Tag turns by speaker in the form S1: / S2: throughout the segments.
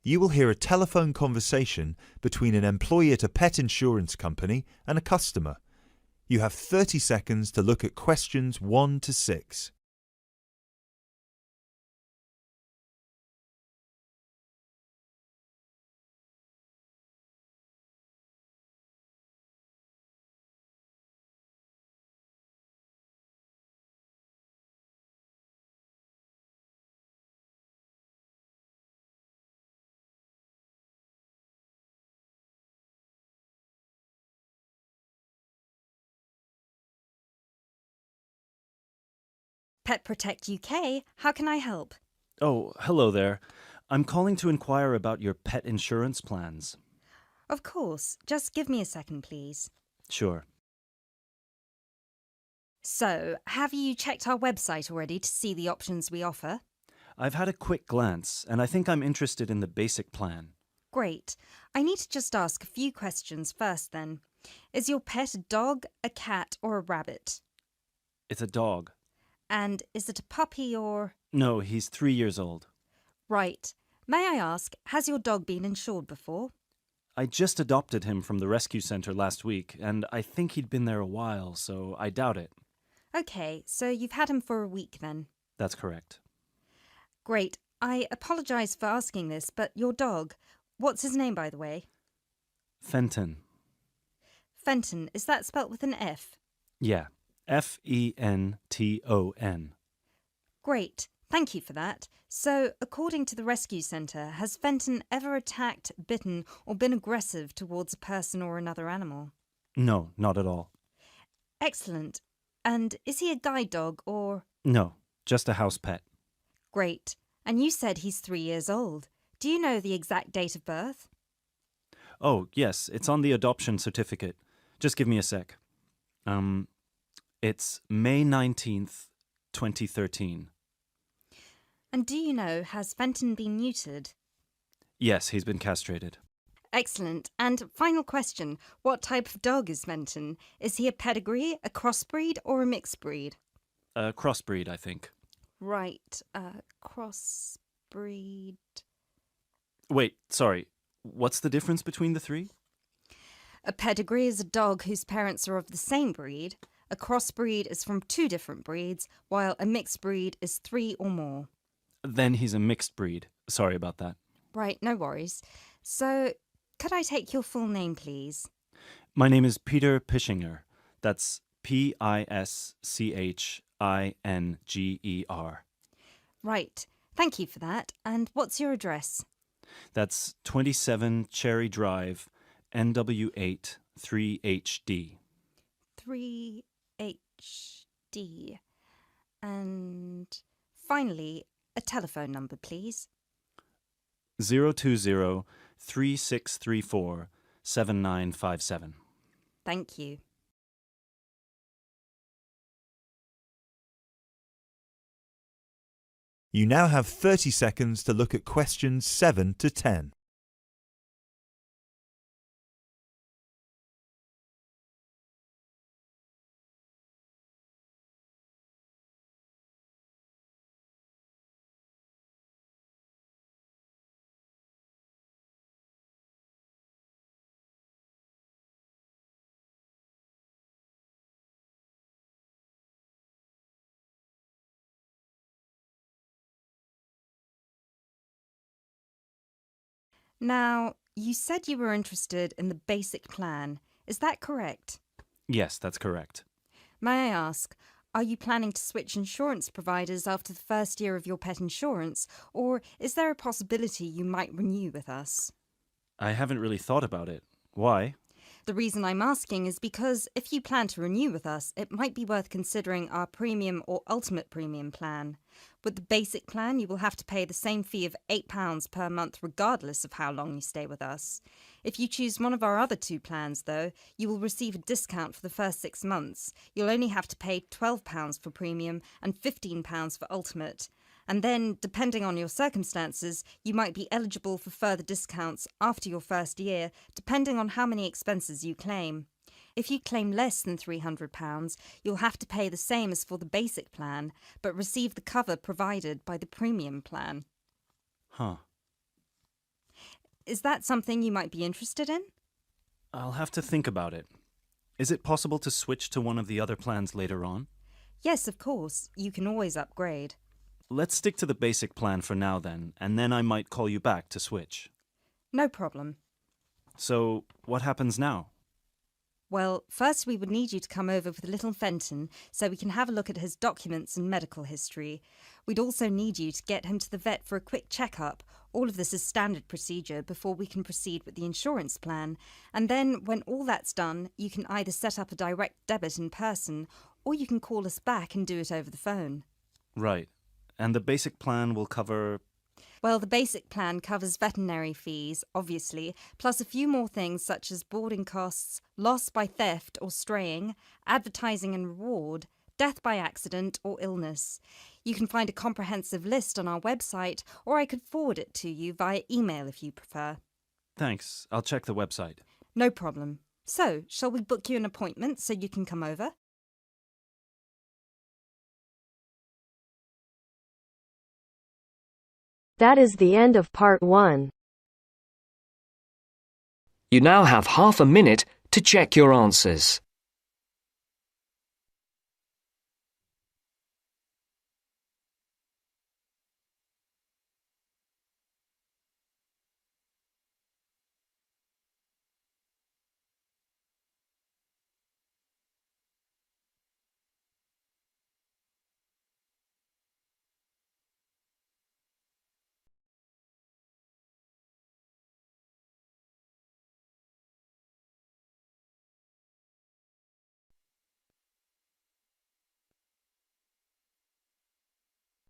S1: You will hear a telephone conversation between an employee at a pet insurance company and a customer. You have 30 seconds to look at questions 1 to 6.
S2: Pet Protect UK, how can I help?
S3: Oh, hello there. I'm calling to inquire about your pet insurance plans.
S2: Of course, just give me a second, please.
S3: Sure.
S2: So, have you checked our website already to see the options we offer?
S3: I've had a quick glance, and I think I'm interested in the basic plan.
S2: Great. I need to just ask a few questions first then. Is your pet a dog, a cat, or a rabbit?
S3: It's a dog.
S2: And is it a puppy or…
S3: No, he's 3 years old.
S2: Right. May I ask, has your dog been insured before?
S3: I just adopted him from the rescue center last week, and I think he'd been there a while, so I doubt it.
S2: Okay, so you've had him for a week then.
S3: That's correct.
S2: Great. I apologise for asking this, but your dog, what's his name by the way?
S3: Fenton.
S2: Fenton, is that spelt with an F?
S3: Yeah. Fenton.
S2: Great. Thank you for that. So, according to the rescue centre, has Fenton ever attacked, bitten, or been aggressive towards a person or another animal?
S3: No, not at all.
S2: Excellent. And is he a guide dog or…
S3: No, just a house pet.
S2: Great. And you said he's 3 years old. Do you know the exact date of birth?
S3: Oh, yes, it's on the adoption certificate. Just give me a sec. It's May 19th, 2013.
S2: And do you know, has Fenton been neutered?
S3: Yes, he's been castrated.
S2: Excellent. And final question, what type of dog is Fenton? Is he a pedigree, a crossbreed, or a mixed breed?
S3: A crossbreed, I think.
S2: Right, crossbreed…
S3: Wait, sorry. What's the difference between the three?
S2: A pedigree is a dog whose parents are of the same breed. A crossbreed is from 2 different breeds, while a mixed breed is 3 or more.
S3: Then he's a mixed breed. Sorry about that.
S2: Right, no worries. So, could I take your full name, please?
S3: My name is Peter Pischinger. That's Pischinger.
S2: Right, thank you for that. And what's your address?
S3: That's 27 Cherry Drive, NW8 3HD.
S2: 3HD. And finally, a telephone number, please.
S3: 020-3634-7957.
S2: Thank you.
S1: You now have 30 seconds to look at questions 7 to 10.
S2: Now, you said you were interested in the basic plan. Is that correct?
S3: Yes, that's correct.
S2: May I ask, are you planning to switch insurance providers after the first year of your pet insurance, or is there a possibility you might renew with us?
S3: I haven't really thought about it. Why?
S2: The reason I'm asking is because if you plan to renew with us, it might be worth considering our premium or ultimate premium plan. With the basic plan, you will have to pay the same fee of £8 per month regardless of how long you stay with us. If you choose one of our other 2 plans, though, you will receive a discount for the first 6 months. You'll only have to pay £12 for premium and £15 for ultimate. And then, depending on your circumstances, you might be eligible for further discounts after your first year, depending on how many expenses you claim. If you claim less than £300, you'll have to pay the same as for the basic plan, but receive the cover provided by the premium plan.
S3: Huh.
S2: Is that something you might be interested in?
S3: I'll have to think about it. Is it possible to switch to one of the other plans later on?
S2: Yes, of course. You can always upgrade.
S3: Let's stick to the basic plan for now then, and then I might call you back to switch.
S2: No problem.
S3: So, what happens now?
S2: Well, first we would need you to come over with little Fenton so we can have a look at his documents and medical history. We'd also need you to get him to the vet for a quick checkup. All of this is standard procedure before we can proceed with the insurance plan. And then, when all that's done, you can either set up a direct debit in person or you can call us back and do it over the phone.
S3: Right. And the basic plan will cover...
S2: Well, the basic plan covers veterinary fees, obviously, plus a few more things such as boarding costs, loss by theft or straying, advertising and reward, death by accident or illness. You can find a comprehensive list on our website, or I could forward it to you via email if you prefer.
S3: Thanks. I'll check the website.
S2: No problem. So, shall we book you an appointment so you can come over?
S4: That is the end of part 1.
S5: You now have half a minute to check your answers.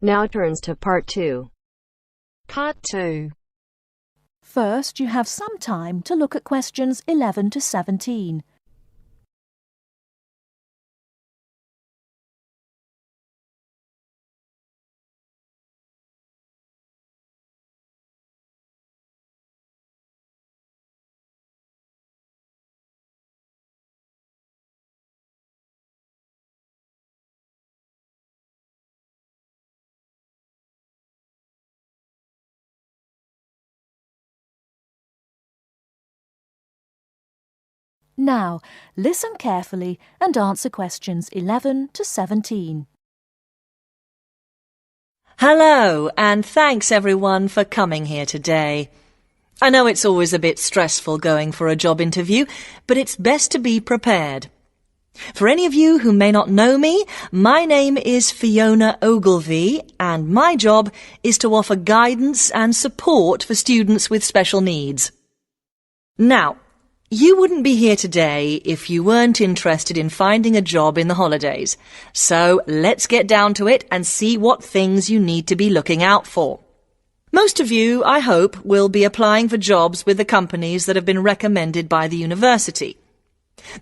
S4: Now turns to part 2.
S6: Part 2. First, you have some time to look at questions 11 to 17. Now, listen carefully and answer questions 11 to 17.
S7: Hello, and thanks everyone for coming here today. I know it's always a bit stressful going for a job interview, but it's best to be prepared. For any of you who may not know me, my name is Fiona Ogilvie, and my job is to offer guidance and support for students with special needs. Now, you wouldn't be here today if you weren't interested in finding a job in the holidays. So let's get down to it and see what things you need to be looking out for. Most of you, I hope, will be applying for jobs with the companies that have been recommended by the university.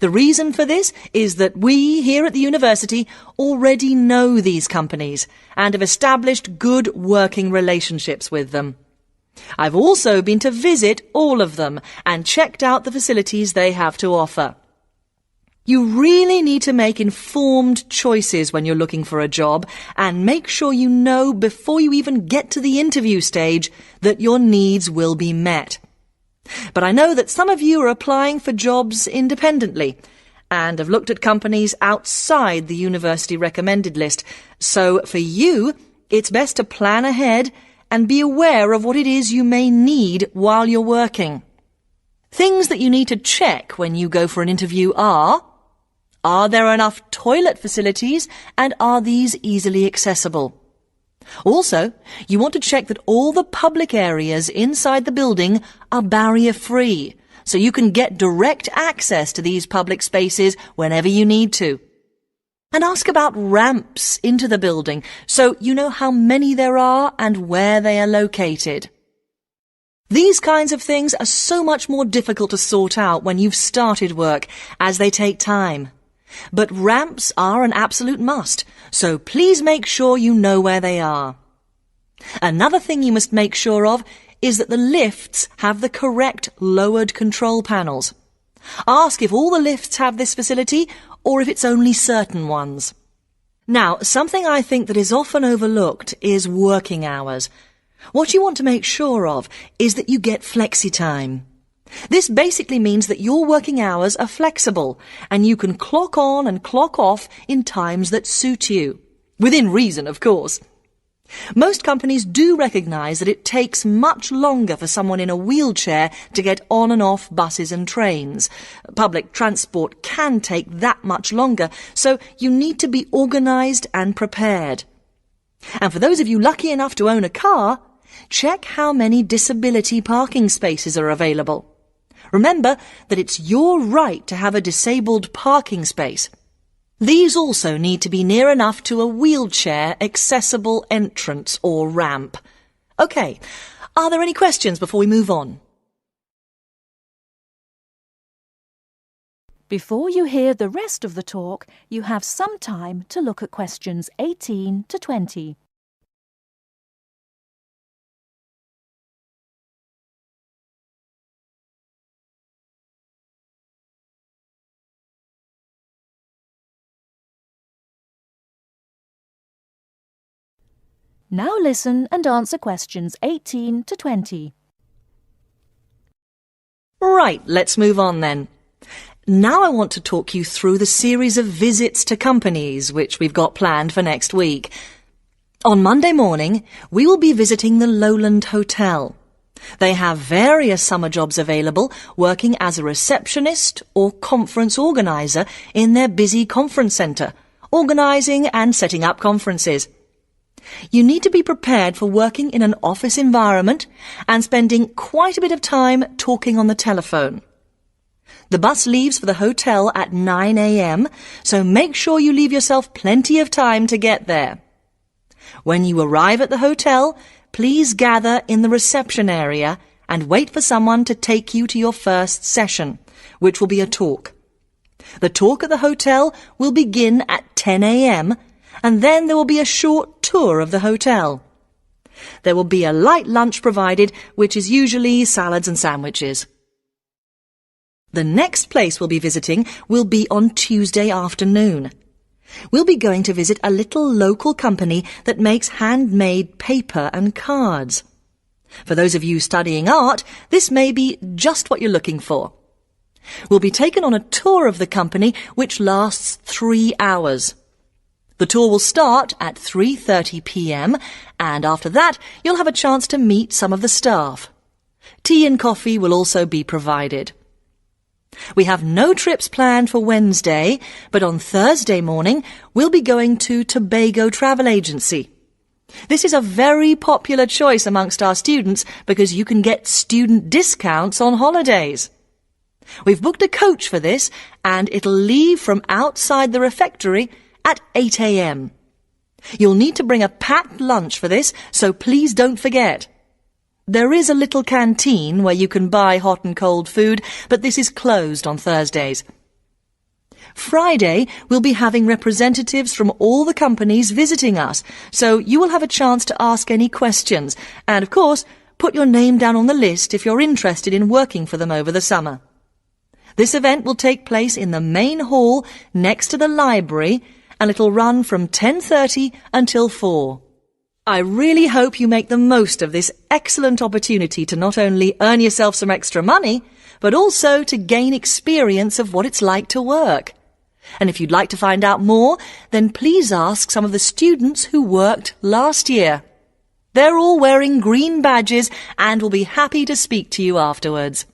S7: The reason for this is that we here at the university already know these companies and have established good working relationships with them. I've also been to visit all of them and checked out the facilities they have to offer. You really need to make informed choices when you're looking for a job and make sure you know before you even get to the interview stage that your needs will be met. But I know that some of you are applying for jobs independently and have looked at companies outside the university recommended list. So for you, it's best to plan ahead and be aware of what it is you may need while you're working. Things that you need to check when you go for an interview are there enough toilet facilities and are these easily accessible? Also, you want to check that all the public areas inside the building are barrier-free, so you can get direct access to these public spaces whenever you need to. And ask about ramps into the building, so you know how many there are and where they are located. These kinds of things are so much more difficult to sort out when you've started work, as they take time. But ramps are an absolute must, so please make sure you know where they are. Another thing you must make sure of is that the lifts have the correct lowered control panels. Ask if all the lifts have this facility or if it's only certain ones. Now, something I think that is often overlooked is working hours. What you want to make sure of is that you get flexi time. This basically means that your working hours are flexible and you can clock on and clock off in times that suit you. Within reason, of course. Most companies do recognise that it takes much longer for someone in a wheelchair to get on and off buses and trains. Public transport can take that much longer, so you need to be organised and prepared. And for those of you lucky enough to own a car, check how many disability parking spaces are available. Remember that it's your right to have a disabled parking space. These also need to be near enough to a wheelchair accessible entrance or ramp. OK, are there any questions before we move on?
S6: Before you hear the rest of the talk, you have some time to look at questions 18 to 20. Now listen and answer questions 18 to 20.
S7: Right, let's move on then. Now I want to talk you through the series of visits to companies which we've got planned for next week. On Monday morning, we will be visiting the Lowland Hotel. They have various summer jobs available, working as a receptionist or conference organiser in their busy conference centre, organising and setting up conferences. You need to be prepared for working in an office environment and spending quite a bit of time talking on the telephone. The bus leaves for the hotel at 9 a.m, so make sure you leave yourself plenty of time to get there. When you arrive at the hotel, please gather in the reception area and wait for someone to take you to your first session, which will be a talk. The talk at the hotel will begin at 10 a.m, and then there will be a short tour of the hotel. There will be a light lunch provided, which is usually salads and sandwiches. The next place we'll be visiting will be on Tuesday afternoon. We'll be going to visit a little local company that makes handmade paper and cards. For those of you studying art, this may be just what you're looking for. We'll be taken on a tour of the company which lasts 3 hours. The tour will start at 3:30 p.m, and after that you'll have a chance to meet some of the staff. Tea and coffee will also be provided. We have no trips planned for Wednesday, but on Thursday morning we'll be going to Tobago Travel Agency. This is a very popular choice amongst our students because you can get student discounts on holidays. We've booked a coach for this, and it'll leave from outside the refectory at 8 a.m. You'll need to bring a packed lunch for this, so please don't forget. There is a little canteen where you can buy hot and cold food, but this is closed on Thursdays. Friday, we'll be having representatives from all the companies visiting us, so you will have a chance to ask any questions, and of course, put your name down on the list if you're interested in working for them over the summer. This event will take place in the main hall next to the library, and it'll run from 10:30 until 4. I really hope you make the most of this excellent opportunity to not only earn yourself some extra money, but also to gain experience of what it's like to work. And if you'd like to find out more, then please ask some of the students who worked last year. They're all wearing green badges and will be happy to speak to you afterwards.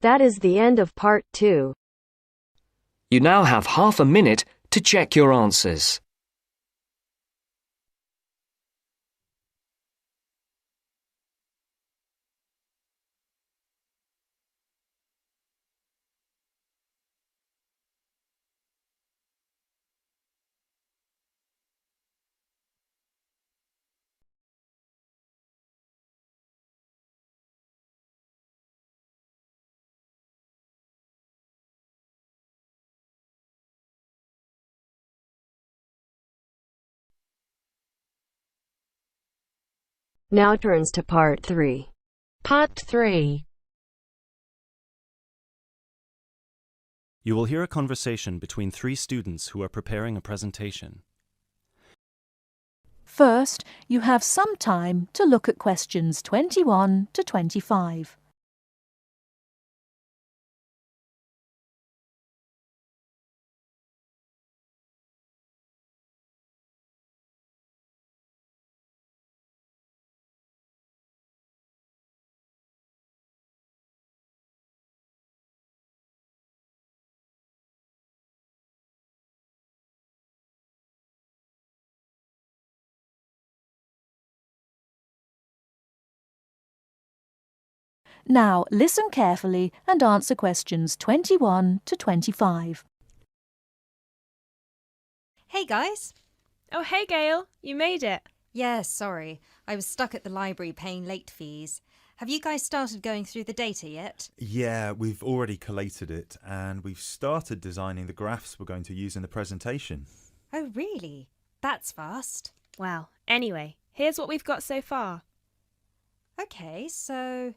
S4: That is the end of part 2.
S5: You now have half a minute to check your answers.
S4: Now turns to part 3. Part 3.
S3: You will hear a conversation between 3 students who are preparing a presentation.
S6: First, you have some time to look at questions 21 to 25. Now listen carefully and answer questions 21 to 25.
S2: Hey guys!
S8: Oh, hey Gail, you made it.
S2: Yeah, sorry. I was stuck at the library paying late fees. Have you guys started going through the data yet?
S1: Yeah, we've already collated it and we've started designing the graphs we're going to use in the presentation.
S2: Oh, really? That's fast.
S8: Well, anyway, here's what we've got so far.
S2: Okay, so...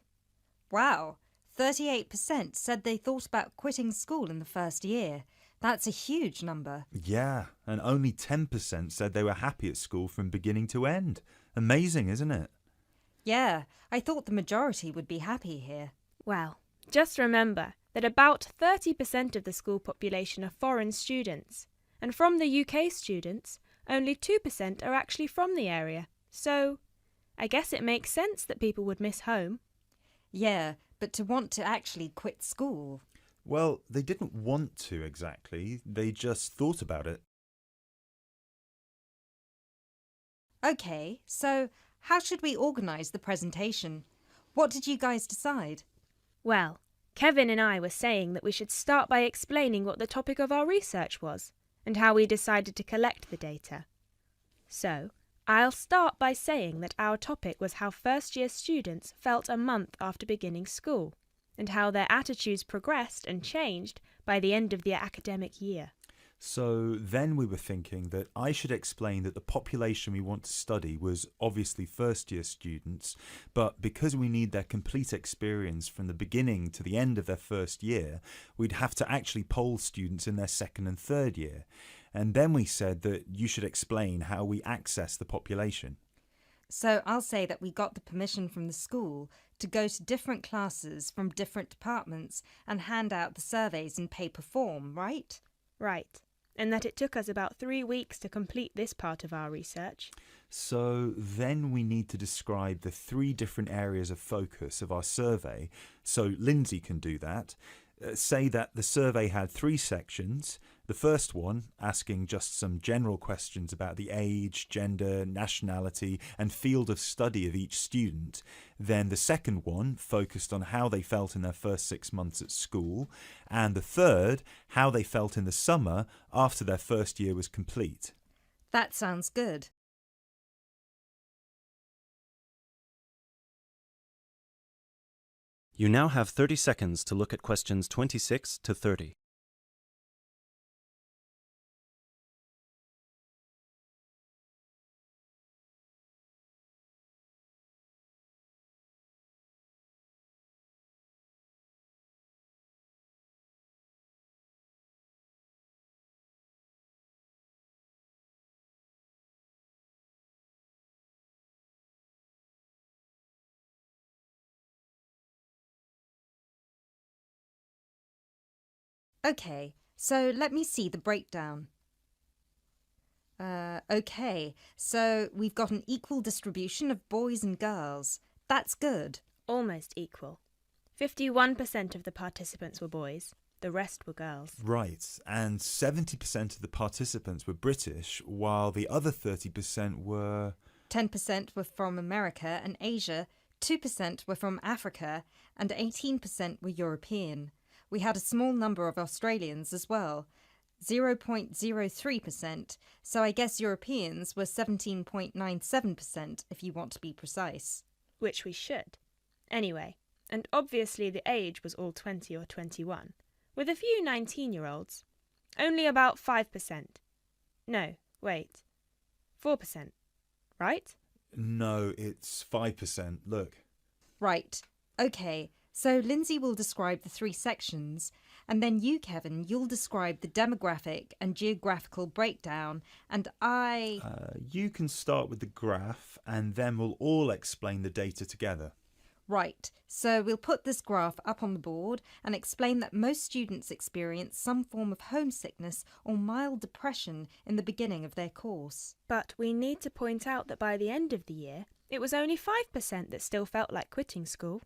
S2: Wow, 38% said they thought about quitting school in the first year. That's a huge number.
S1: Yeah, and only 10% said they were happy at school from beginning to end. Amazing, isn't it?
S2: Yeah, I thought the majority would be happy here.
S8: Well, just remember that about 30% of the school population are foreign students, and from the UK students, only 2% are actually from the area. So, I guess it makes sense that people would miss home.
S2: Yeah, but to want to actually quit school...
S1: Well, they didn't want to exactly, they just thought about it.
S2: Okay, so how should we organise the presentation? What did you guys decide?
S8: Well, Kevin and I were saying that we should start by explaining what the topic of our research was, and how we decided to collect the data. So, I'll start by saying that our topic was how first-year students felt a month after beginning school, and how their attitudes progressed and changed by the end of the academic year.
S1: So then we were thinking that I should explain that the population we want to study was obviously first-year students, but because we need their complete experience from the beginning to the end of their first year, we'd have to actually poll students in their second and third year. And then we said that you should explain how we access the population.
S2: So I'll say that we got the permission from the school to go to different classes from different departments and hand out the surveys in paper form, right?
S8: Right. And that it took us about 3 weeks to complete this part of our research.
S1: So then we need to describe the 3 different areas of focus of our survey. So Lindsay can do that. Say that the survey had 3 sections. The first one asking just some general questions about the age, gender, nationality and field of study of each student. Then the second one focused on how they felt in their first 6 months at school. And the third, how they felt in the summer after their first year was complete.
S2: That sounds good.
S3: You now have 30 seconds to look at questions 26 to 30.
S2: Okay, so let me see the breakdown. Okay, so we've got an equal distribution of boys and girls. That's good.
S8: Almost equal. 51% of the participants were boys, the rest were girls.
S1: Right, and 70% of the participants were British, while the other 30% were...
S2: 10% were from America and Asia, 2% were from Africa, and 18% were European. We had a small number of Australians as well, 0.03%, so I guess Europeans were 17.97% if you want to be precise.
S8: Which we should. Anyway, and obviously the age was all 20 or 21, with a few 19-year-olds. Only about 5%. No, wait. 4%. Right?
S1: No, it's 5%. Look.
S2: Right. Okay, so Lindsay will describe the 3 sections, And then you, Kevin, you'll describe the demographic and geographical breakdown, and
S1: You can start with the graph, and then we'll all explain the data together.
S2: Right, so we'll put this graph up on the board and explain that most students experience some form of homesickness or mild depression in the beginning of their course.
S8: But we need to point out that by the end of the year, it was only 5% that still felt like quitting school.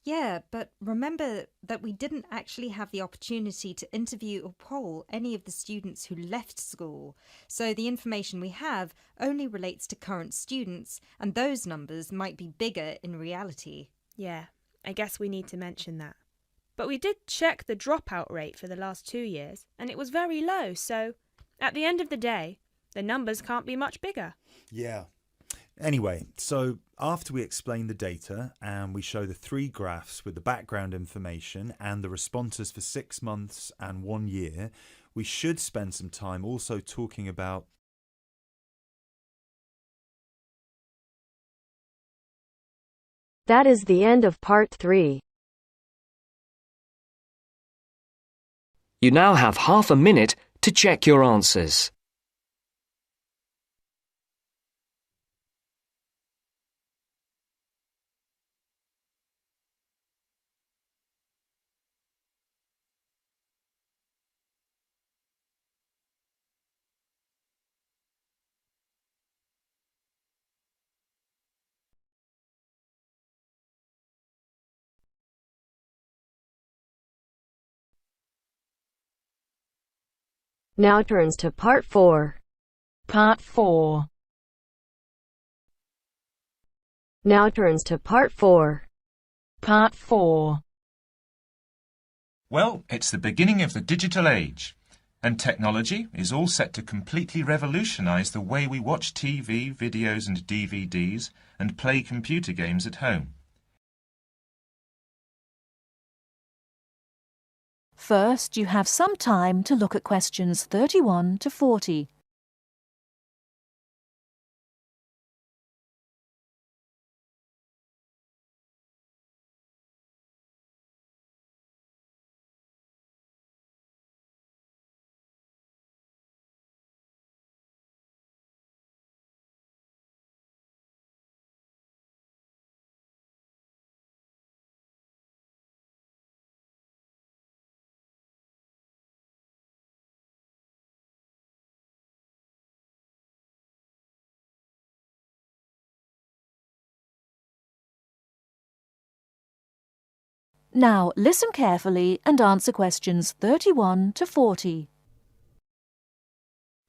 S2: Yeah, but remember that we didn't actually have the opportunity to interview or poll any of the students who left school, so the information we have only relates to current students, and those numbers might be bigger in reality.
S8: Yeah, I guess we need to mention that. But we did check the dropout rate for the last 2 years, and it was very low, so at the end of the day, the numbers can't be much bigger.
S1: Yeah. Anyway, so after we explain the data and we show the 3 graphs with the background information and the responses for 6 months and 1 year, we should spend some time also talking about
S4: That is the end of part 3.
S5: You now have half a minute to check your answers.
S4: Now turns to part 4.
S6: Part 4.
S4: Now turns to part 4.
S6: Part 4.
S9: Well, it's the beginning of the digital age, and technology is all set to completely revolutionise the way we watch TV, videos and DVDs and play computer games at home.
S6: First, you have some time to look at questions 31 to 40. Now listen carefully and answer questions 31 to 40.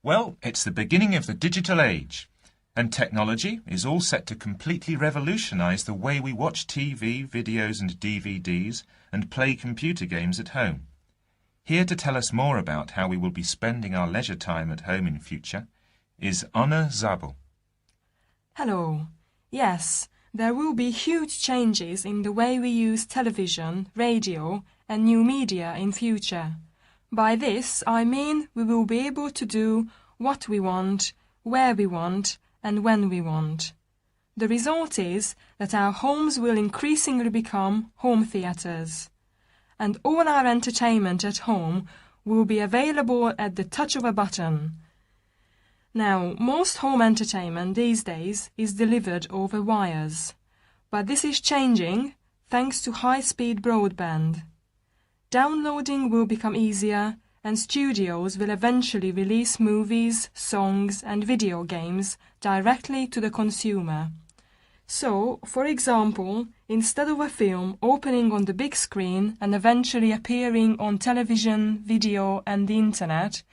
S9: Well, it's the beginning of the digital age, and technology is all set to completely revolutionise the way we watch TV, videos and DVDs and play computer games at home. Here to tell us more about how we will be spending our leisure time at home in future is Anna Zabel.
S10: Hello. Yes, there will be huge changes in the way we use television, radio and new media in future. By this, I mean we will be able to do what we want, where we want and when we want. The result is that our homes will increasingly become home theatres, and all our entertainment at home will be available at the touch of a button. Now, most home entertainment these days is delivered over wires, but this is changing thanks to high-speed broadband. Downloading will become easier, and studios will eventually release movies, songs and video games directly to the consumer. So, for example, instead of a film opening on the big screen and eventually appearing on television, video and the internet,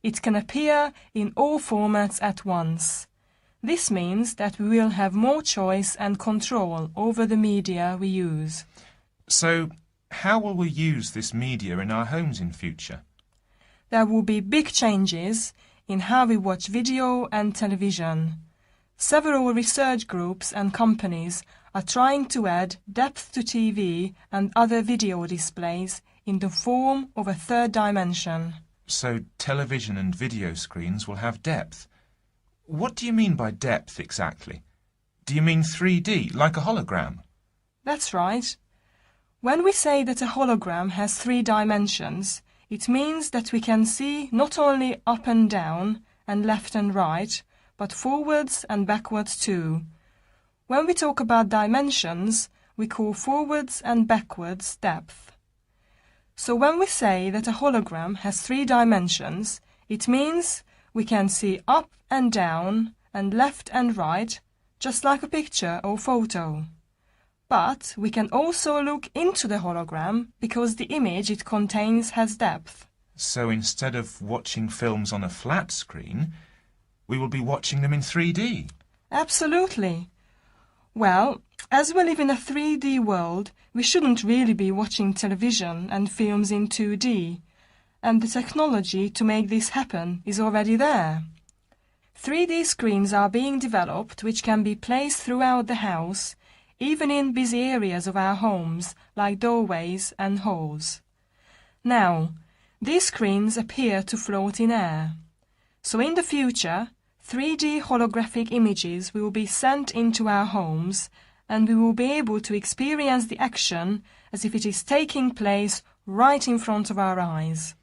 S10: it can appear in all formats at once. This means that we will have more choice and control over the media we use.
S9: So, how will we use this media in our homes in future?
S10: There will be big changes in how we watch video and television. Several research groups and companies are trying to add depth to TV and other video displays in the form of a third dimension.
S9: So television and video screens will have depth. What do you mean by depth exactly? Do you mean 3D, like a hologram?
S10: That's right. When we say that a hologram has 3 dimensions, it means that we can see not only up and down and left and right, but forwards and backwards too. When we talk about dimensions, we call forwards and backwards depth. So when we say that a hologram has 3 dimensions, it means we can see up and down and left and right, just like a picture or photo. But we can also look into the hologram because the image it contains has depth.
S9: So instead of watching films on a flat screen, we will be watching them in 3D.
S10: Absolutely. Well, as we live in a 3D world, we shouldn't really be watching television and films in 2D, and the technology to make this happen is already there. 3D screens are being developed which can be placed throughout the house, even in busy areas of our homes, like doorways and halls. Now, these screens appear to float in air. So in the future, 3D holographic images will be sent into our homes, and we will be able to experience the action as if it is taking place right in front of our eyes.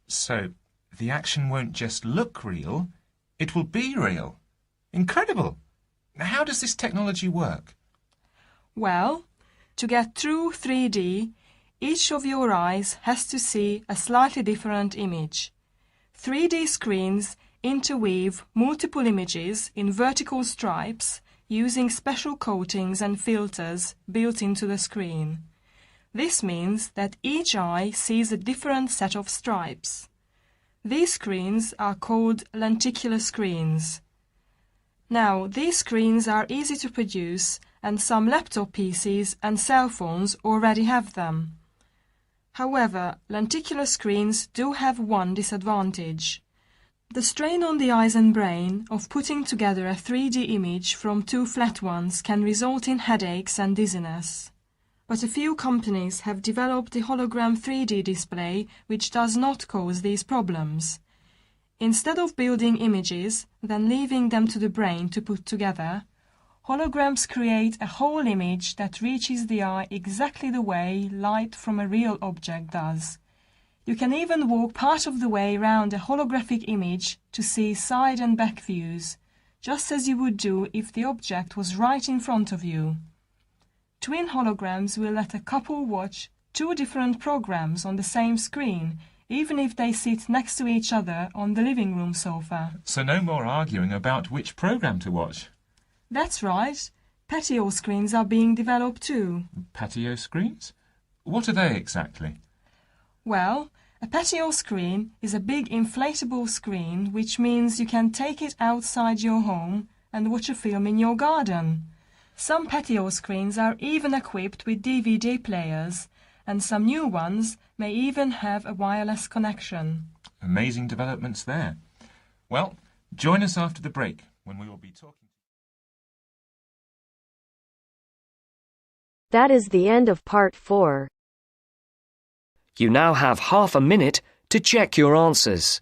S9: So, the action won't just look real, it will be real. Incredible! How does this technology work?
S10: Well, to get true 3D, each of your eyes has to see a slightly different image. 3D screens interweave multiple images in vertical stripes using special coatings and filters built into the screen. This means that each eye sees a different set of stripes. These screens are called lenticular screens. Now, these screens are easy to produce, and some laptop PCs and cell phones already have them. However, lenticular screens do have one disadvantage. The strain on the eyes and brain of putting together a 3D image from 2 flat ones can result in headaches and dizziness. But a few companies have developed a hologram 3D display which does not cause these problems. Instead of building images, then leaving them to the brain to put together, holograms create a whole image that reaches the eye exactly the way light from a real object does. You can even walk part of the way around a holographic image to see side and back views, just as you would do if the object was right in front of you. Twin holograms will let a couple watch 2 different programs on the same screen, even if they sit next to each other on the living room sofa.
S9: So no more arguing about which program to watch.
S10: That's right. Patio screens are being developed too.
S9: Patio screens? What are they exactly?
S10: Well, a patio screen is a big inflatable screen, which means you can take it outside your home and watch a film in your garden. Some patio screens are even equipped with DVD players, and some new ones may even have a wireless connection.
S9: Amazing developments there. Well, join us after the break when we will be talking.
S4: That is the end of part 4.
S5: You now have half a minute to check your answers.